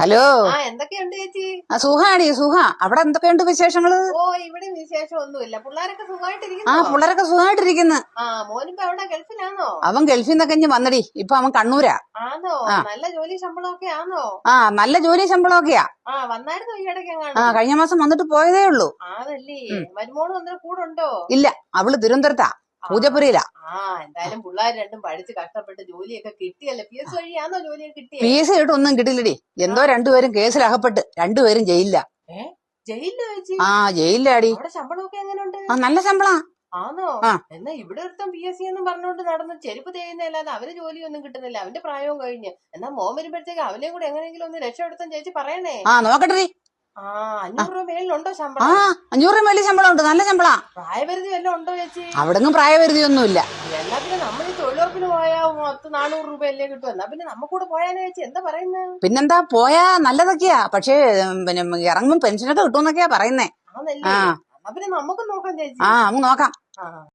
Hello. എന്തൊക്കെയുണ്ട് ചേച്ചി? സുഖാടി സുഖ. അവിടെ എന്തൊക്കെയുണ്ട് വിശേഷങ്ങള്? ഇവിടെ വിശേഷം ഒന്നുമില്ല. പിള്ളേരൊക്കെ പിള്ളേരൊക്കെ സുഖമായിട്ടിരിക്കുന്നു. മോനിപ്പോ എവിടെ, ഗൾഫിലാണോ? അവൻ ഗൾഫിൽ നിന്നൊക്കെ ഇഞ്ഞ് വന്നടി. ഇപ്പൊ അവൻ കണ്ണൂരാ. ആണോ? നല്ല ജോലി ശമ്പളമൊക്കെ ആണോ? നല്ല ജോലി ശമ്പളമൊക്കെയാ. വന്നായിരുന്നു ഈ ഇടയ്ക്ക്? കഴിഞ്ഞ മാസം വന്നിട്ട് പോയതേ ഉള്ളൂ. ആണല്ലേ? മരുമോള് വന്നിട്ട് കൂടെ ഉണ്ടോ? ഇല്ല, അവള് തിരുവനന്തപുരത്താ, പൂജപ്പുരയിലാ. എന്തായാലും പിള്ളേർ രണ്ടും പഠിച്ച് കഷ്ടപ്പെട്ട് ജോലിയൊക്കെ കിട്ടിയല്ലേ? PS വഴിയാണോ ജോലിയൊക്കെ കിട്ടിയേ? PS കിട്ടൊന്നും കിട്ടില്ലടി. എന്തോ രണ്ടുപേരും കേസിലകപ്പെട്ട് രണ്ടുപേരും ജയിലില്ല. ജയിലിലോ ചേച്ചി? ജയിലിലാടി. അവിടെ ശമ്പളമൊക്കെ എങ്ങനെയുണ്ട്? നല്ല ശമ്പളാ. ആണോ? എന്നാ ഇവിടെ ഒരുത്തം PS എന്നും പറഞ്ഞോണ്ട് നടന്ന് ചെരുപ്പ് തേയുന്നല്ലാതെ അവന് ജോലിയൊന്നും കിട്ടുന്നില്ല. അവന്റെ പ്രായവും കഴിഞ്ഞ്. എന്നാ മോൻ വരുമ്പോഴത്തേക്ക് അവനെയും കൂടെ എങ്ങനെയെങ്കിലും ഒന്ന് രക്ഷപ്പെടുത്താൻ ചേച്ചി പറയണേ. നോക്കട്ടെ. 500 രൂപ മേലിലുണ്ടോ ശമ്പളം? 500 രൂപ മേളിൽ ശമ്പളം ഉണ്ട്. നല്ല ശമ്പളാ. പ്രായപരിധി വല്ലതും ഉണ്ടോ ചേച്ചി? അവിടെങ്ങും പ്രായപരിധി ഒന്നുമില്ല. എന്നാ പിന്നെ നമ്മൾ ഈ തൊഴിലുറപ്പിന് പോയാ 400 രൂപയല്ലേ കിട്ടും? എന്നാ പിന്നെ നമുക്കൂടെ പോയാലോ ചേച്ചി? എന്താ പറയുന്നത്? പിന്നെന്താ, പോയാ നല്ലതൊക്കെയാ. പക്ഷേ പിന്നെ ഇറങ്ങുമ്പോ പെൻഷനൊക്കെ കിട്ടുമെന്നൊക്കെയാ പറയുന്നേ. ആന്നല്ലേ? എന്നാ പിന്നെ നമുക്ക് നോക്കാം ചേച്ചി. നമുക്ക് നോക്കാം.